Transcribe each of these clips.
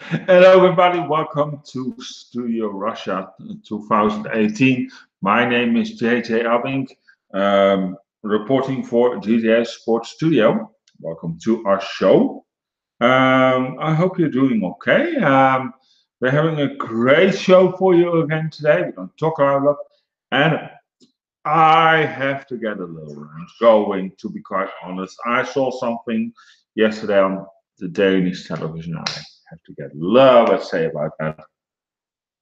Hello, everybody. Welcome to Studio Russia 2018. My name is jan-jaap, reporting for GTS Sports Studio. Welcome to our show. I hope you're doing okay. We're having a great show for you again today. We're going to talk about a lot, and I have to get a little rant going. To be quite honest, I saw something yesterday on the Danish television. I have to get a little bit say about that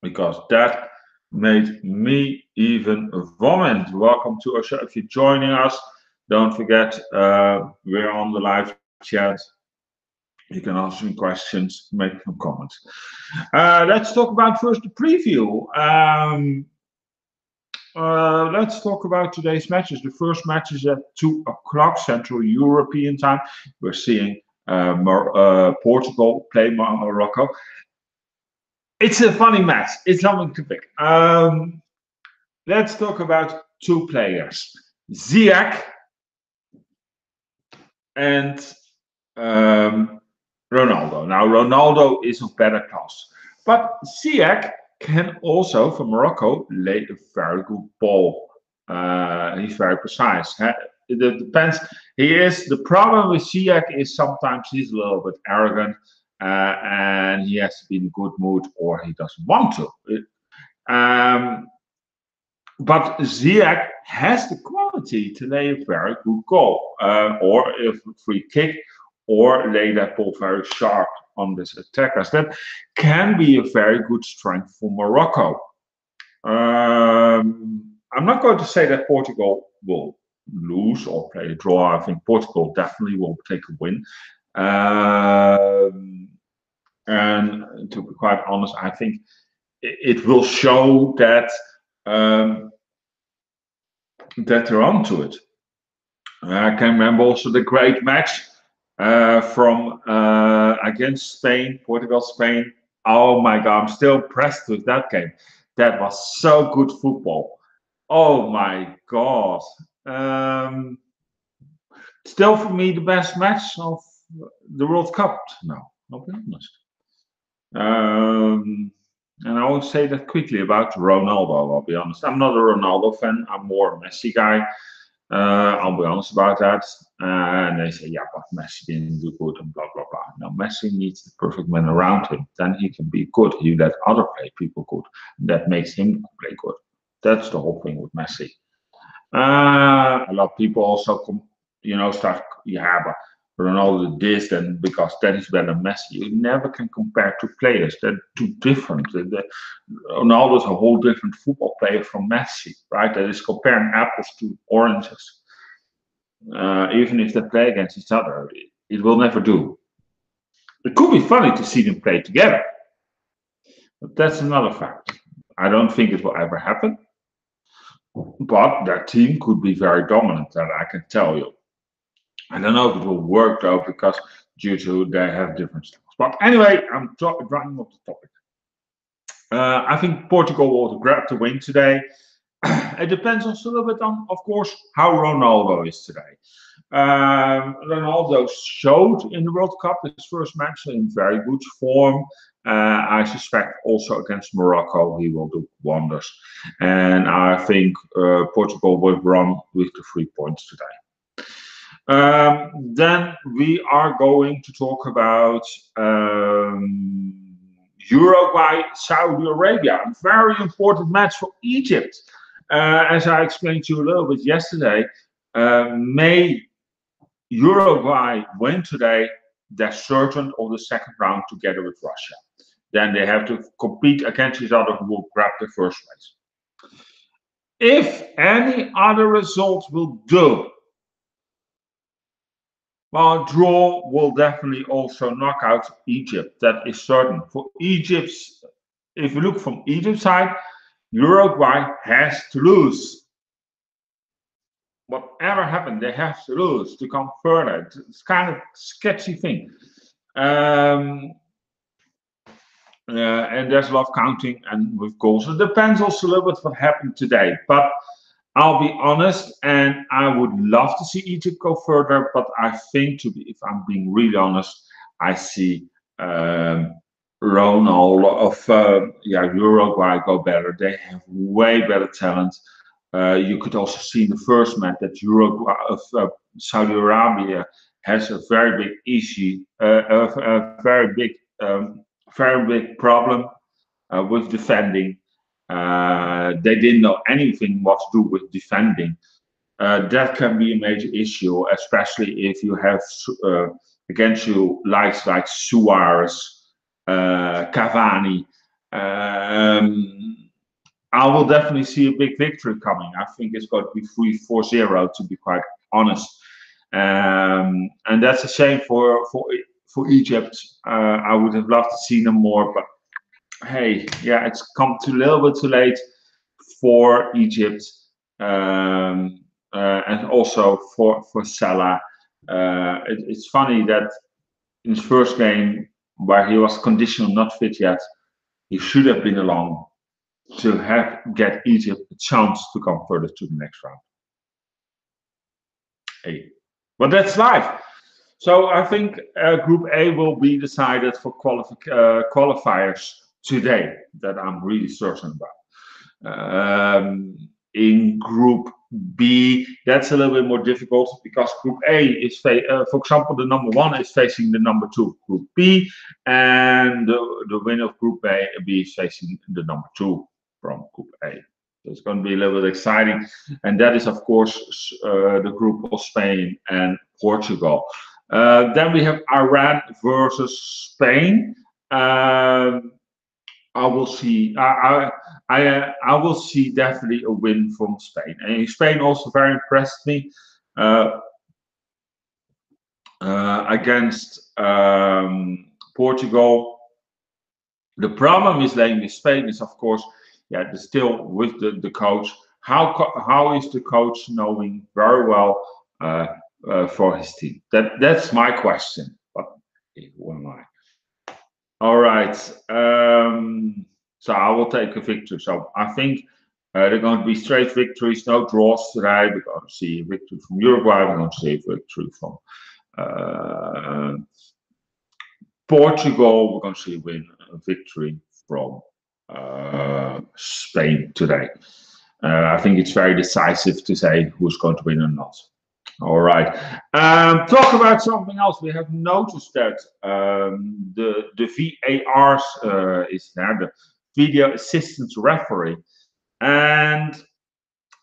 because that made me even vomit. Welcome to our show. If you're joining us, don't forget we're on the live chat. You can ask me questions, make some comments. Let's talk about first the preview. Let's talk about today's matches. The first match is at 2 o'clock Central European time. We're seeing Portugal play Morocco. It's a funny match. It's something to pick. Let's talk about two players, Ziyech and Ronaldo. Now, Ronaldo is of better class, but Ziyech can also, for Morocco, lay a very good ball. He's very precise. It depends. The problem with Ziyech is sometimes he's a little bit arrogant, and he has to be in a good mood, or he doesn't want to. But Ziyech has the quality to lay a very good goal, or a free kick, or lay that ball very sharp on this attackers. That can be a very good strength for Morocco. I'm not going to say that Portugal will lose or play a draw. I think Portugal definitely will take a win. And to be quite honest, I think it will show that that they're onto it. I can remember also the great match from against Spain, Portugal, Spain. Oh my God, I'm still impressed with that game. That was so good football. Oh my God. Still for me the best match of the World Cup. No, I'll be honest. And I won't say that quickly about Ronaldo, I'll be honest. I'm not a Ronaldo fan. I'm more a Messi guy. I'll be honest about that. And they say, yeah, but Messi didn't do good and blah, blah, blah. No, Messi needs the perfect man around him. Then he can be good. He let other people good. That makes him play good. That's the whole thing with Messi. A lot of people also, start, yeah, but Ronaldo this, then because that is better than Messi. You never can compare two players. They're too different. Ronaldo is a whole different football player from Messi, right? That is comparing apples to oranges. Even if they play against each other, it will never do. It could be funny to see them play together, but that's another fact. I don't think it will ever happen. But that team could be very dominant, that I can tell you. I don't know if it will work though, because due to they have different styles. But anyway, I'm drawing off the topic. I think Portugal will grab the win today. It depends also a little bit on, of course, how Ronaldo is today. Ronaldo showed in the World Cup his first match in very good form. I suspect also against Morocco he will do wonders. And I think Portugal will run with the 3 points today. Then we are going to talk about Uruguay, Saudi Arabia. A very important match for Egypt. As I explained to you a little bit yesterday, may Uruguay win today, they're certain of the second round together with Russia. Then they have to compete against each other who will grab the first place. If any other result will do, well, a draw will definitely also knock out Egypt. That is certain. For Egypt's, if you look from Egypt's side, Uruguay has to lose. Whatever happened, they have to lose to come further. It's kind of a sketchy thing. And there's a lot of counting and with goals. It depends also a little bit what happened today. But I'll be honest, and I would love to see Egypt go further. But I think, if I'm being really honest, I see Ronaldo of Uruguay go better. They have way better talent. You could also see in the first match that Uruguay of Saudi Arabia has a very big issue, very big problem with defending. They didn't know anything what to do with defending. That can be a major issue, especially if you have against you likes like Suarez, Cavani. I will definitely see a big victory coming. I think it's going to be 3-4-0, to be quite honest. And that's a shame for Egypt. I would have loved to see them more, but hey, yeah, it's come too little bit too late for Egypt, and also for Salah. It's funny that in his first game, where he was conditional, not fit yet, he should have been along to get Egypt a chance to come further to the next round. Hey, but that's life. So I think Group A will be decided for qualifiers today. That I'm really certain about. In Group B, that's a little bit more difficult because Group A is, for example, the number 1 is facing the number 2 Group B, and the winner of Group B is facing the number 2 from Group A. So it's going to be a little bit exciting, and that is, of course, the group of Spain and Portugal. Then we have Iran versus Spain. I will see. I will see definitely a win from Spain. And Spain also very impressed me against Portugal. The problem is laying with Spain is, of course, yeah, still with the coach. How is the coach knowing very well for his team? That's my question. But who am I? All right. So I will take a victory. So I think they're going to be straight victories, no draws today. We're going to see a victory from Uruguay. We're going to see a victory from Portugal. We're going to see a victory from Spain today. I think it's very decisive to say who's going to win or not. All right. Talk about something else. We have noticed that the VAR is there, the video assistant referee, and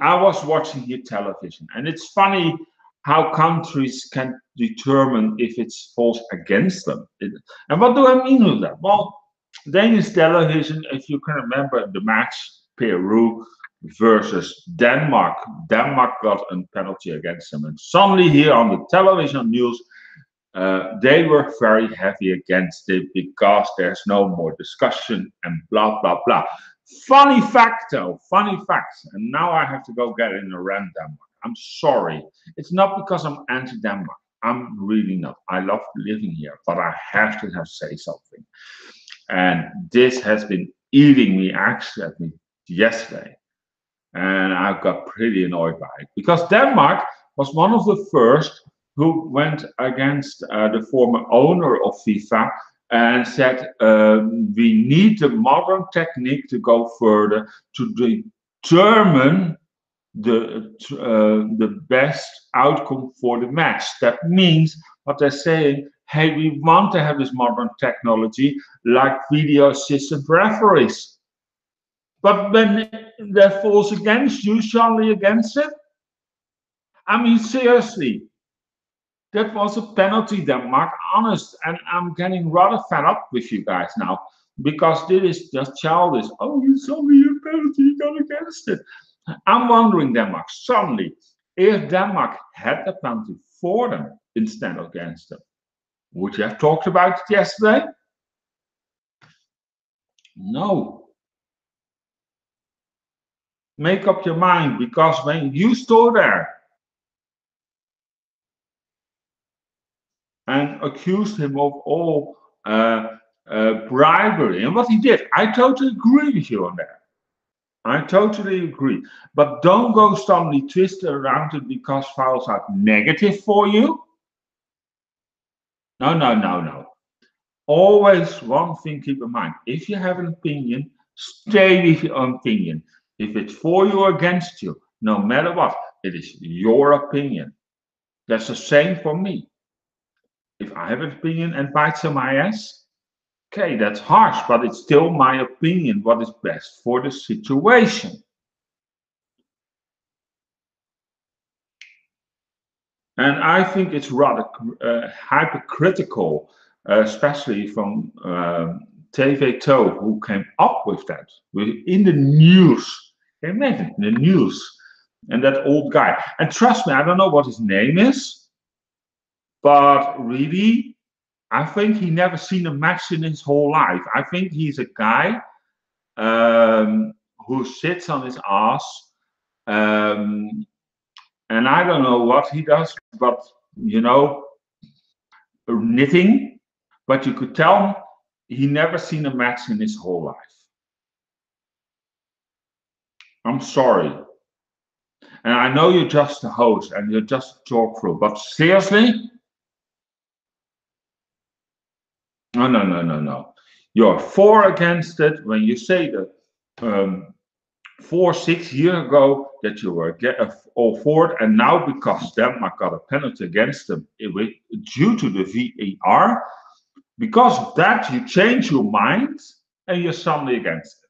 I was watching here television, and it's funny how countries can determine if it falls against them. And what do I mean with that? Well, Danish television, if you can remember the match Peru versus Denmark. Denmark got a penalty against them, and suddenly here on the television news, they were very heavy against it because there's no more discussion and blah blah blah. Funny fact though, funny fact, and now I have to go get in a rant, Denmark. I'm sorry. It's not because I'm anti-Denmark. I'm really not. I love living here, but I have to say something. And this has been eating me actually at me yesterday. And I got pretty annoyed by it because Denmark was one of the first who went against the former owner of FIFA and said we need the modern technique to go further to determine the best outcome for the match. That means what they're saying, hey, we want to have this modern technology like video assistant referees. But when that falls against you, surely against it? I mean, seriously, that was a penalty, Denmark, honest. And I'm getting rather fed up with you guys now because this is just childish. Oh, it's only a penalty, you got against it. I'm wondering, Denmark, suddenly, if Denmark had the penalty for them instead of against them, would you have talked about it yesterday? No. Make up your mind, because when you stood there and accused him of all bribery and what he did, I totally agree with you on that. I totally agree. But don't go suddenly twist around it because files are negative for you. No, no, no, no. Always one thing keep in mind. If you have an opinion, stay with your opinion. If it's for you or against you, no matter what, it is your opinion. That's the same for me. If I have an opinion and bites on my ass, okay, that's harsh, but it's still my opinion what is best for the situation. And I think it's rather hypercritical, especially from TV Toe, who came up with that in the news. Imagine the news and that old guy. And trust me, I don't know what his name is, but really, I think he never seen a match in his whole life. I think he's a guy who sits on his ass. And I don't know what he does, but you know, knitting. But you could tell he never seen a match in his whole life. I'm sorry. And I know you're just a host and you're just a talk through, but seriously? No. You're for against it when you say that 4-6 years ago that you were all for it, and now because Denmark got a penalty against them due to the VAR, because of that you change your mind and you're suddenly against it.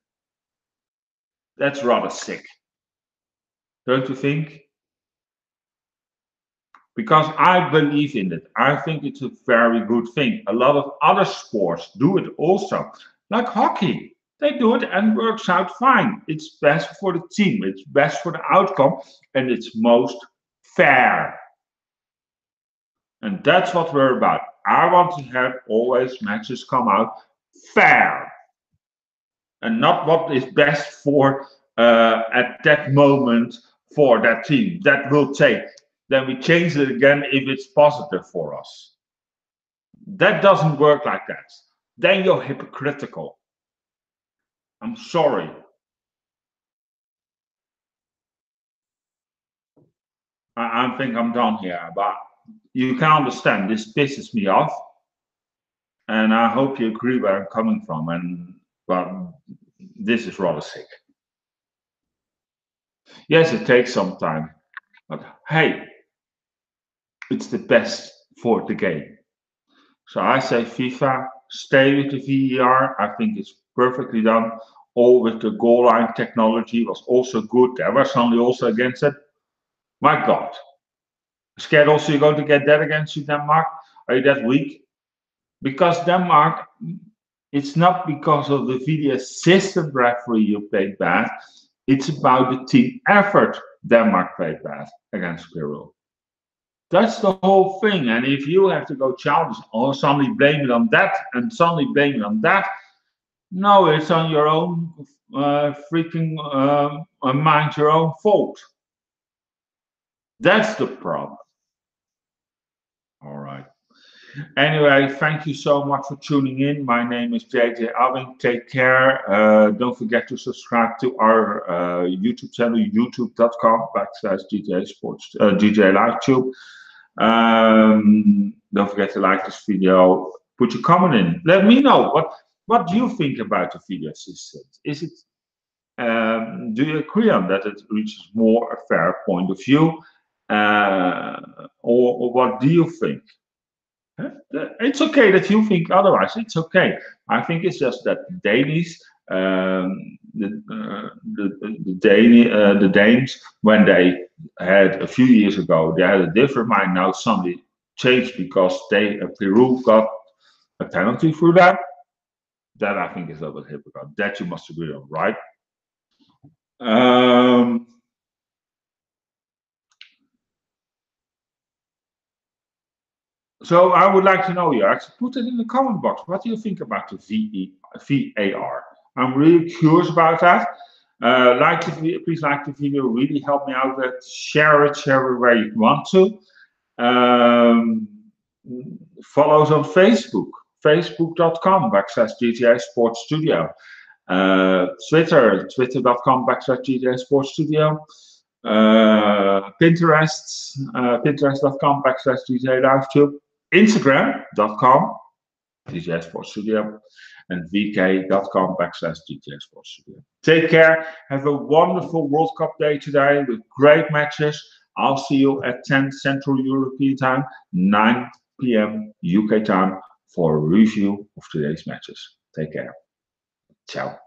That's rather sick, don't you think? Because I believe in it. I think it's a very good thing. A lot of other sports do it also, like hockey. They do it and works out fine. It's best for the team, it's best for the outcome, and it's most fair. And that's what we're about. I want to have always matches come out fair and not what is best for at that moment for that team. That will take. Then we change it again if it's positive for us. That doesn't work like that. Then you're hypocritical. I'm sorry. I think I'm done here, but you can understand this pisses me off, and I hope you agree where I'm coming from. And well, this is rather sick. Yes, it takes some time, but hey, it's the best for the game. So I say FIFA, stay with the VAR. I think it's perfectly done. All with the goal line technology was also good. There was somebody also against it. My God. Scared also you're going to get that against you, Denmark? Are you that weak? Because Denmark, it's not because of the video assistant referee you played bad. It's about the team effort Denmark played bad against Peru. That's the whole thing. And if you have to go childish or suddenly blame it on that and suddenly blame it on that, no, it's on your own freaking mind, your own fault. That's the problem. All right. Anyway, thank you so much for tuning in. My name is JJ Abbink. Take care. Don't forget to subscribe to our YouTube channel, youtube.com/DJ Sports, DJ LiveTube. Don't forget to like this video. Put your comment in. Let me know what do you think about the video assistant. Is it do you agree on that it reaches more a fair point of view, or what do you think? It's okay that you think otherwise. It's okay. I think it's just that Danes, the Danes, when they had a few years ago, they had a different mind. Now suddenly changed because Peru got a penalty for that. That I think is a little bit hypocritical. That you must agree on, right? So I would like to know you. Actually, put it in the comment box. What do you think about the VAR? I'm really curious about that. Please like the video. Really help me out with it. Share it everywhere you want to. Follow us on Facebook. Facebook.com/GTA Sports Studio. Twitter. Twitter.com/GTA Sports Studio. Pinterest. Pinterest.com/DJ LiveTube. Instagram.com DJ Sports Studio, and vk.com/DJ Sports Studio. Take care. Have a wonderful World Cup day today with great matches. I'll see you at 10 Central European time, 9 p.m. UK time for a review of today's matches. Take care. Ciao.